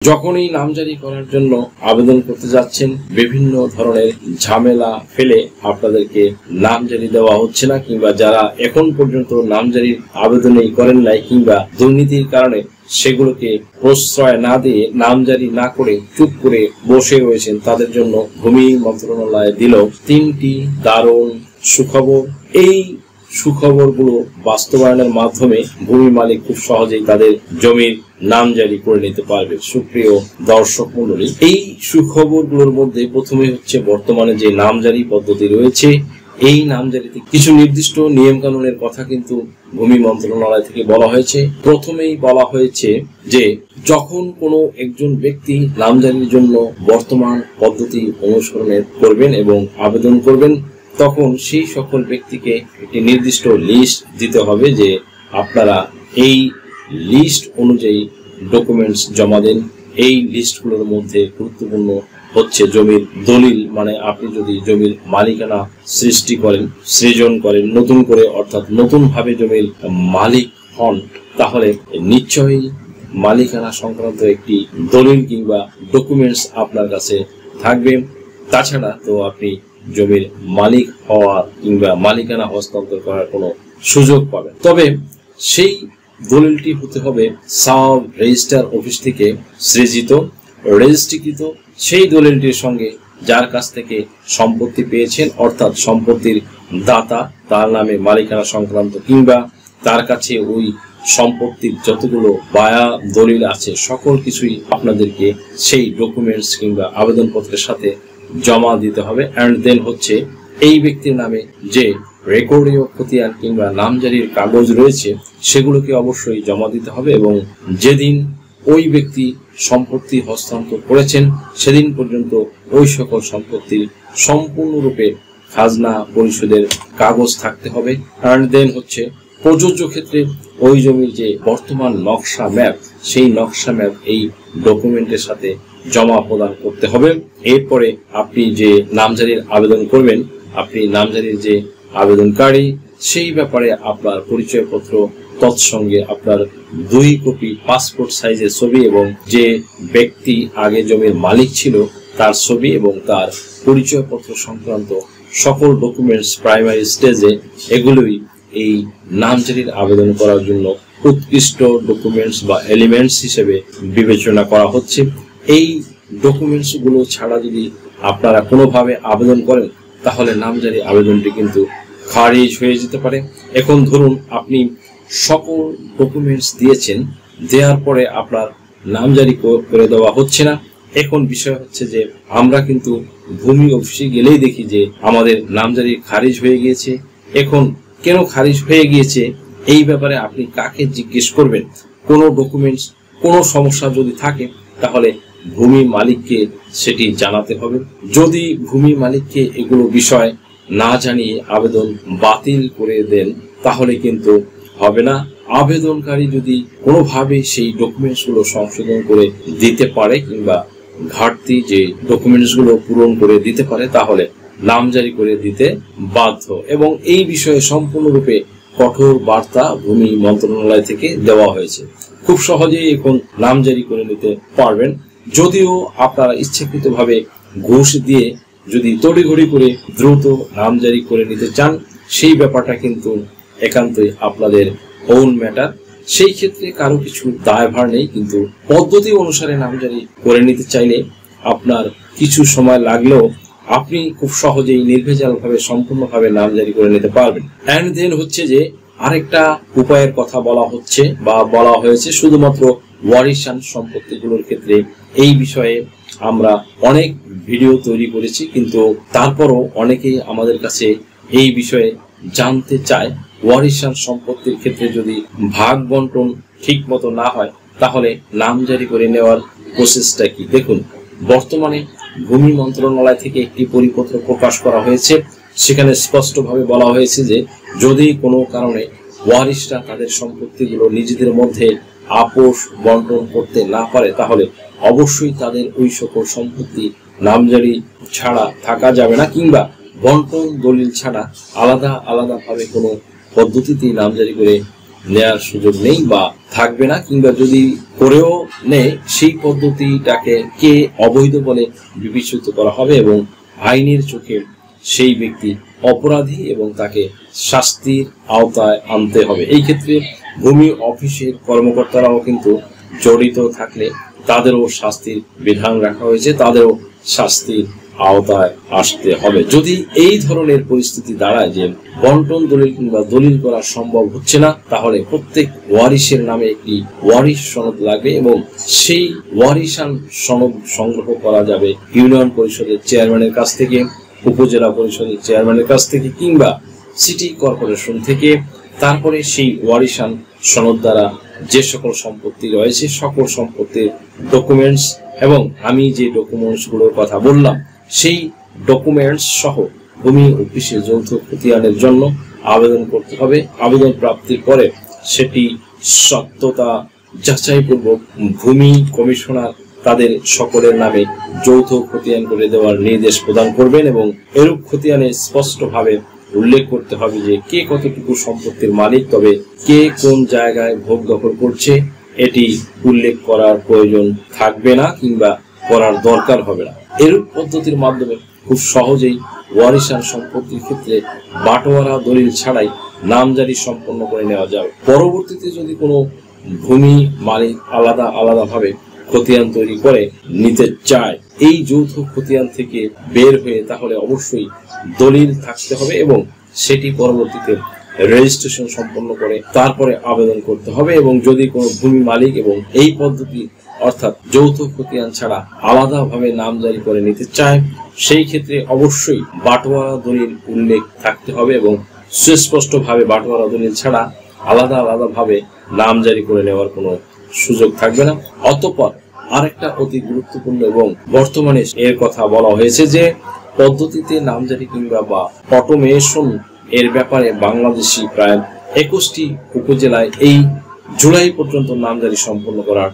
যখনই নামজারি করার জন্য আবেদন করতে যাচ্ছেন বিভিন্ন ধরনের ঝামেলা ফেলে আপনাদেরকে নামজারি দেওয়া হচ্ছে না, কিংবা যারা এখন পর্যন্ত নামজারির আবেদনই করেন নাই কিংবা দুর্নীতির কারণে সেগুলোকে প্রশ্রয় না দিয়ে নামজারি না করে চুপ করে বসে রয়েছেন, তাদের জন্য ভূমি মন্ত্রণালয় দিল 3টি দারুণ সুখবর। এই সুখবরগুলো বাস্তবায়নের মাধ্যমে ভূমি মালিক খুব সহজেই তাদের জমির নামজারি করে নিতে পারবে। সুপ্রিয় দর্শক মণ্ডলী, এই সুখবরগুলোর মধ্যে প্রথমে হচ্ছে বর্তমানে যে নামজারি পদ্ধতি রয়েছে, এই নামজারিতে কিছু নির্দিষ্ট নিয়ম কানুনের কথা কিন্তু ভূমি মন্ত্রণালয় থেকে বলা হয়েছে। প্রথমেই বলা হয়েছে যে যখন কোনো একজন ব্যক্তি নামজারির জন্য বর্তমান পদ্ধতি অনুসরণের করবেন এবং আবেদন করবেন, তখন সেই সকল ব্যক্তিকে একটি নির্দিষ্ট লিস্ট দিতে হবে যে আপনারা এই লিস্ট অনুযায়ী ডকুমেন্টস জমা দেন। এই লিস্টগুলোর মধ্যে গুরুত্বপূর্ণ হচ্ছে জমির দলিল, মানে আপনি যদি জমির মালিকানা সৃজন করেন নতুন করে, অর্থাৎ নতুন ভাবে জমির মালিক হন, তাহলে নিশ্চয়ই মালিকানা সংক্রান্ত একটি দলিল কিংবা ডকুমেন্টস আপনার কাছে থাকবে। তাছাড়া তো আপনি জমির মালিক হওয়া কিংবা মালিকানা হস্তান্তর করার কোনো সুযোগ পাবেন। তবে সেই দলিলটি হতে হবে সাব রেজিস্ট্রার অফিস থেকে সৃজিত, রেজিস্ট্রিকৃত। সেই দলিলটির সঙ্গে যার কাছ থেকে সম্পত্তি পেয়েছেন, অর্থাৎ সম্পত্তির দাতা, তার নামে মালিকানা সংক্রান্ত কিংবা তার কাছে ওই সম্পত্তির যতগুলো বায়া দলিল আছে সকল কিছুই আপনাদেরকে সেই ডকুমেন্টস কিংবা আবেদনপত্রের সাথে জমা দিতে হবে। অ্যান্ড দেন হচ্ছে এই ব্যক্তির নামে যে রেকর্ডীয় খতিয়ান কিংবা নামজারির কাগজ রয়েছে সেগুলোকে অবশ্যই জমা দিতে হবে, এবং যেদিন ওই ব্যক্তি সম্পত্তি হস্তান্তর করেছেন সেদিন পর্যন্ত ওই সকল সম্পত্তির সম্পূর্ণরূপে খাজনা পরিশোধের কাগজ থাকতে হবে। অ্যান্ড দেন হচ্ছে প্রযোজ্য ক্ষেত্রে ওই জমির যে বর্তমান নকশা ম্যাপ, সেই নকশা ম্যাপ এই ডকুমেন্টের সাথে জমা প্রদান করতে হবে। এরপরে আপনি যে নামজারির আবেদন করবেন, আপনি নামজারির যে আবেদনকারী, সেই ব্যাপারে আপনার পরিচয়পত্র তৎসঙ্গে আপনার 2 কপি পাসপোর্ট সাইজের ছবি এবং যে ব্যক্তি আগে জমির মালিক ছিল তার ছবি এবং তার পরিচয়পত্র সংক্রান্ত সকল ডকুমেন্টস প্রাইমারি স্টেজে, এগুলোই এই নামজারির আবেদন করার জন্য উৎকৃষ্ট ডকুমেন্টস বা এলিমেন্টস হিসেবে বিবেচনা করা হচ্ছে। এই ডকুমেন্টস গুলো ছাড়া যদি আপনারা কোনোভাবে আবেদন করেন তাহলে নামজারি আবেদনটি কিন্তু খারিজ হয়ে যেতে পারে। এখন ধরুন আপনি সকল ডকুমেন্টস দিয়েছেন, দেওয়ার পরে আপনার নামজারি করে দেওয়া হচ্ছে না। এখন বিষয় হচ্ছে যে আমরা কিন্তু ভূমি অফিসে গেলেই দেখি যে আমাদের নামজারি খারিজ হয়ে গিয়েছে। এখন কেন খারিজ হয়ে গিয়েছে এই ব্যাপারে আপনি কাকে জিজ্ঞেস করবেন? কোনো ডকুমেন্টস কোনো সমস্যা যদি থাকে তাহলে ভূমি মালিককে সেটি জানাতে হবে। যদি ভূমি মালিককে এগুলো বিষয় না জানিয়ে আবেদন বাতিল করে দেন তাহলে কিন্তু হবে না। আবেদনকারী যদি কোনোভাবে সেই ডকুমেন্টসগুলো সংশোধন করে দিতে পারে কিংবা ঘাটতি যে ডকুমেন্টসগুলো পূরণ করে দিতে পারে তাহলে নামজারি করে দিতে বাধ্য, এবং এই বিষয়ে সম্পূর্ণরূপে কঠোর বার্তা ভূমি মন্ত্রণালয় থেকে দেওয়া হয়েছে। খুব সহজেই এখন নামজারি করে নিতে পারবেন। যদিও আপনারা ইচ্ছাকৃতভাবে ঘুষ দিয়ে যদি তড়িঘড়ি করে দ্রুত নামজারি করে নিতে চান, সেই ব্যাপারটা কিন্তু একান্তই আপনাদের ওন ম্যাটার। সেই ক্ষেত্রে কারো কিছু দায়ভার নেই, কিন্তু পদ্ধতি অনুসারে নামজারি করে নিতে চাইলে আপনার কিছু সময় লাগলেও আপনি খুব সহজেই নির্ভেজালভাবে সম্পূর্ণভাবে নামজারি করে নিতে পারবেন। অ্যান্ড দেন হচ্ছে যে আরেকটা উপায়ের কথা বলা হচ্ছে বা বলা হয়েছে শুধুমাত্র ওয়ারিশান সম্পত্তিগুলোর ক্ষেত্রে। এই বিষয়ে আমরা অনেক ভিডিও তৈরি করেছি, কিন্তু তারপরও অনেকেই আমাদের কাছে এই বিষয়ে জানতে চায় ওয়ারিশান সম্পত্তির ক্ষেত্রে যদি ভাগ বন্টন ঠিক মতো না হয় তাহলে নামজারি করে নেওয়ার প্রসেসটা কি। দেখুন, বর্তমানে ভূমি মন্ত্রণালয় থেকে একটি পরিপত্র প্রকাশ করা হয়েছে। সেখানে স্পষ্টভাবে বলা হয়েছে যে যদি কোনো কারণে ওয়ারিশরা তাদের সম্পত্তিগুলো নিজেদের মধ্যে আপোষ বন্টন করতে না পারে তাহলে অবশ্যই তাদের ওই সকল সম্পত্তি নামজারি ছাড়া থাকা যাবে না, কিংবা বন্টন দলিল ছাড়া আলাদা আলাদাভাবে কোনো পদ্ধতিতে নামজারি করে নেয়ার সুযোগ নেই বা থাকবে না, কিংবা যদি করেও নেয় সেই পদ্ধতিটাকে কে অবৈধ বলে বিবেচিত করা হবে এবং আইনের চোখে সেই ব্যক্তি অপরাধী এবং তাকে শাস্তির আওতায় আনতে হবে। এই ক্ষেত্রে ভূমি অফিসের কর্মকর্তারাও কিন্তু জড়িত থাকলে তাদেরও শাস্তির বিধান রাখা হয়েছে, তাদেরও শাস্তির আওতায় আসতে হবে। যদি এই ধরনের পরিস্থিতি দাঁড়ায় যে বন্টন দলিল কিংবা দলিল করা সম্ভব হচ্ছে না, তাহলে প্রত্যেক ওয়ারিশের নামে একটি ওয়ারিশ সনদ লাগবে এবং সেই ওয়ারিশান সনদ সংগ্রহ করা যাবে ইউনিয়ন পরিষদের চেয়ারম্যানের কাছ থেকে, উপজেলা পরিষদের চেয়ারম্যানের কাছ থেকে কিংবা সিটি কর্পোরেশন থেকে। তারপরে সেই ওয়ারিশান সনদ দ্বারা যে সকল সম্পত্তি রয়েছে সকল সম্পত্তির ডকুমেন্টস এবং আমি যে ডকুমেন্টস গুলোর কথা বললাম সেই ডকুমেন্টস সহ ভূমি অফিসে যৌথ খতিয়ানের জন্য আবেদন করতে হবে। আবেদন প্রাপ্তির পরে সেটি সত্যতা যাচাইপূর্বক ভূমি কমিশনার তাদের সকলের নামে যৌথ খতিয়ান করে দেওয়ার নির্দেশ প্রদান করবেন এবং এরূপ খতিয়ানে স্পষ্টভাবে উল্লেখ করতে হবে যে কে কতটুকু সম্পত্তির মালিক, তবে কে কোন জায়গায় ভোগ দখল করছে এটি উল্লেখ করার প্রয়োজন থাকবে না কিংবা করার দরকার হবে না। এরূপ পদ্ধতির মাধ্যমে খুব সহজেই ওয়ারিশান সম্পত্তির ক্ষেত্রে বাটোয়ারা দলিল ছাড়াই নামজারি সম্পন্ন করে নেওয়া যাবে। পরবর্তীতে যদি কোনো ভূমি মালিক আলাদাভাবে খতিয়ান তৈরি করে নিতে চায় এই যৌথ খতিয়ান থেকে বের হয়ে, তাহলে অবশ্যই দলিল থাকতে হবে এবং সেটি পরবর্তীতে রেজিস্ট্রেশন সম্পন্ন করে তারপরে আবেদন করতে হবে। এবং যদি কোনো ভূমি মালিক এবং এই পদ্ধতি অর্থাৎ যৌথ খতিয়ান ছাড়া আলাদাভাবে নামজারি করে নিতে চায় সেই ক্ষেত্রে অবশ্যই বাটোয়ারা দলিল উল্লেখ থাকতে হবে এবং সুস্পষ্টভাবে বাটোয়ারা দলিল ছাড়া আলাদাভাবে নামজারি করে নেওয়ার কোনো সুযোগ থাকবে না। অতঃপর আরেকটা অতি গুরুত্বপূর্ণ এবং বর্তমানে এর কথা বলা হয়েছে যে পদ্ধতিতে নামজারি কিংবা বা অটোমেশন এর ব্যাপারে বাংলাদেশি প্রায় 21টি উপজেলায় এই জুলাই পর্যন্ত নামজারি সম্পন্ন করার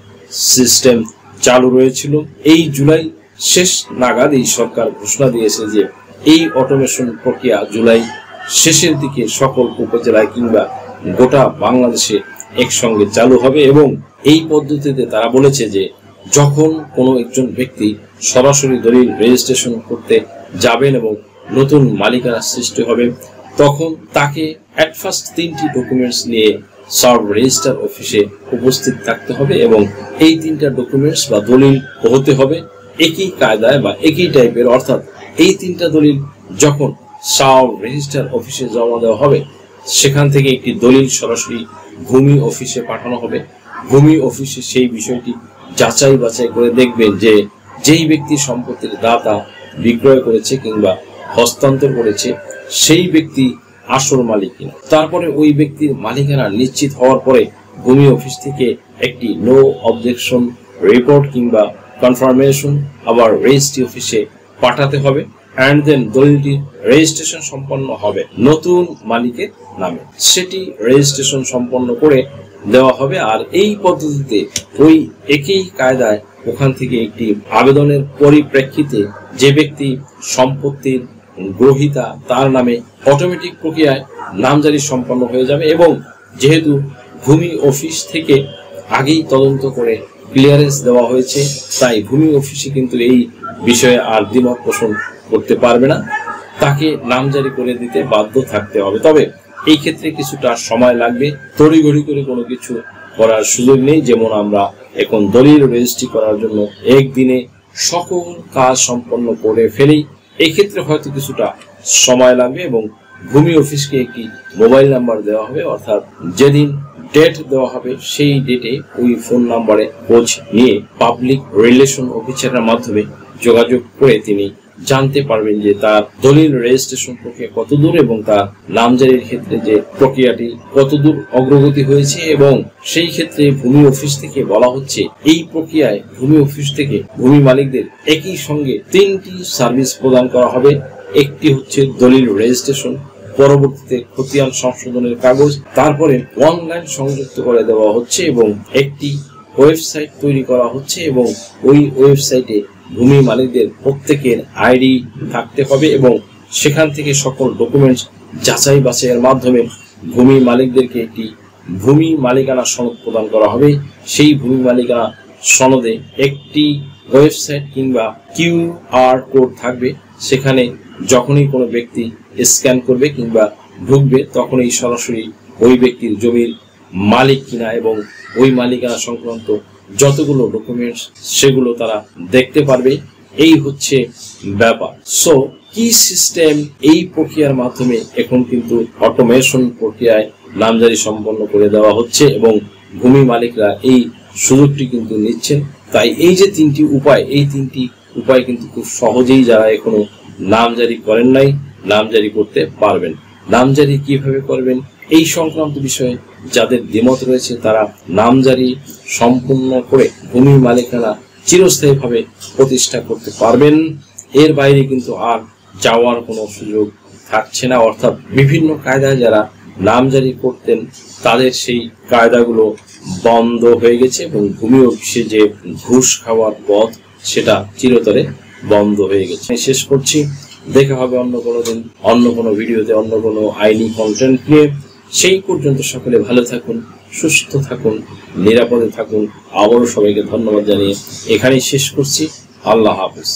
সিস্টেম চালু রয়েছিল। এই জুলাই শেষ নাগাদ এই সরকার ঘোষণা দিয়েছে যে এই অটোমেশন প্রক্রিয়া জুলাই শেষের দিকে সকল উপজেলায় কিংবা গোটা বাংলাদেশে একসঙ্গে চালু হবে এবং এই পদ্ধতিতে তারা বলেছে যে যখন কোনো একজন ব্যক্তি সরাসরি দলিল রেজিস্ট্রেশন করতে যাবেন এবং নতুন মালিকানা সৃষ্টি হবে তখন তাকে অ্যাট ফার্স্ট 3টি ডকুমেন্টস নিয়ে সাব রেজিস্ট্রার অফিসে উপস্থিত থাকতে হবে এবং এই 3টা ডকুমেন্টস বা দলিল হতে হবে একই কায়দায় বা একই টাইপের। অর্থাৎ এই 3টা দলিল যখন সাব রেজিস্ট্রার অফিসে জমা দেওয়া হবে সেখান থেকে একটি দলিল সরাসরি ভূমি অফিসে পাঠানো হবে। ভূমি অফিসে সেই বিষয়টি যাচাই বাছাই করে দেখবেন যে যেই ব্যক্তি সম্পত্তির দাতা বিক্রয় করেছে কিংবা হস্তান্তর করেছে সেই ব্যক্তি আসল মালিক কিনা। তারপরে ওই ব্যক্তির মালিকানা নিশ্চিত হওয়ার পরে ভূমি অফিস থেকে একটি নো অবজেকশন রিপোর্ট কিংবা কনফার্মেশন আবার রেজিস্ট্রি অফিসে পাঠাতে হবে এন্ড দেন দলিলটি রেজিস্ট্রেশন সম্পন্ন হবে নতুন মালিকের নামে। সেটি রেজিস্ট্রেশন সম্পন্ন করে দেওয়া হবে। আর এই পদ্ধতিতে ওই একই কায়দায় ওখান থেকে একটি আবেদনের পরিপ্রেক্ষিতে যে ব্যক্তি সম্পত্তির গ্রহীতা তার নামে অটোমেটিক প্রক্রিয়ায় নামজারি সম্পন্ন হয়ে যাবে এবং যেহেতু ভূমি অফিস থেকে আগেই তদন্ত করে ক্লিয়ারেন্স দেওয়া হয়েছে তাই ভূমি অফিসে কিন্তু এই বিষয়ে আর দ্বিমত পোষণ করতে পারবে না, তাকে নামজারি করে দিতে বাধ্য থাকতে হবে। তবে এই ক্ষেত্রে কিছুটা সময় লাগবে, তড়িঘড়ি করে কোনো কিছু করার সুযোগ নেই। যেমন আমরা এখন দলিল রেজিস্ট্রি করার জন্য একদিনে সকল কাজ সম্পন্ন করে ফেলি, এক্ষেত্রে হয়তো কিছুটা সময় লাগবে এবং ভূমি অফিসকে একটি মোবাইল নাম্বার দেওয়া হবে, অর্থাৎ যেদিন ডেট দেওয়া হবে সেই ডেটে ওই ফোন নাম্বারে খোঁজ নিয়ে পাবলিক রিলেশন অফিসারের মাধ্যমে যোগাযোগ করে তিনি জানতে পারবেন যে তার দলিল রেজিস্ট্রেশন প্রক্রিয়া কতদূর এবং তার নামজারির ক্ষেত্রে যে প্রক্রিয়াটি কতদূর অগ্রগতি হয়েছে। এবং সেই ক্ষেত্রে ভূমি অফিস থেকে বলা হচ্ছে এই প্রক্রিয়ায় ভূমি অফিস থেকে ভূমি মালিকদের একই সঙ্গে 3টি সার্ভিস প্রদান করা হবে। একটি হচ্ছে দলিল রেজিস্ট্রেশন, পরবর্তীতে খতিয়ান সংশোধনের কাগজ, তারপরে অনলাইন সংযুক্ত করে দেওয়া হচ্ছে এবং একটি ওয়েবসাইট তৈরি করা হচ্ছে এবং ওই ওয়েবসাইটে ভূমি মালিকদের প্রত্যেকের আইডি থাকতে হবে এবং সেখান থেকে সকল ডকুমেন্টস যাচাই বাছাইয়ের মাধ্যমে ভূমি মালিকদেরকে একটি ভূমি মালিকানা সনদ প্রদান করা হবে। সেই ভূমি মালিকানা সনদে একটি ওয়েবসাইট কিংবা QR কোড থাকবে। সেখানে যখনই কোনো ব্যক্তি স্ক্যান করবে কিংবা ঢুকবে তখনই সরাসরি ওই ব্যক্তির জমির মালিক কিনা এবং ওই মালিকানা সংক্রান্ত যতগুলো ডকুমেন্টস সেগুলো তারা দেখতে পারবে। এই হচ্ছে ব্যাপার। সো কি সিস্টেম, এই প্রক্রিয়ার মাধ্যমে এখন কিন্তু অটোমেশন প্রক্রিয়ায় নামজারি সম্পন্ন করে দেওয়া হচ্ছে এবং ভূমি মালিকরা এই সুযোগটি কিন্তু নিচ্ছেন। তাই এই যে তিনটি উপায়, এই তিনটি উপায় কিন্তু খুব সহজেই যারা এখনো নামজারি করেন নাই নামজারি করতে পারবেন। নামজারি কিভাবে করবেন এই সংক্রান্ত বিষয়ে যাদের দ্বিমত রয়েছে তারা নামজারি সম্পূর্ণ করে ভূমি মালিকানা চিরস্থায়ীভাবে প্রতিষ্ঠা করতে পারবেন। এর বাইরে কিন্তু আর যাওয়ার কোনো সুযোগ থাকছে না। অর্থাৎ বিভিন্ন কায়দায় যারা নামজারি করতেন তাদের সেই কায়দাগুলো বন্ধ হয়ে গেছে এবং ভূমি অফিসে যে ঘুষ খাওয়ার পথ সেটা চিরতরে বন্ধ হয়ে গেছে। শেষ করছি, দেখা হবে অন্য কোনো দিন, অন্য কোনো ভিডিওতে, অন্য কোনো আইনি কন্টেন্ট নিয়ে। সেই পর্যন্ত সকলে ভালো থাকুন, সুস্থ থাকুন, নিরাপদে থাকুন। আবারও সবাইকে ধন্যবাদ জানিয়ে এখানেই শেষ করছি। আল্লাহ হাফেজ।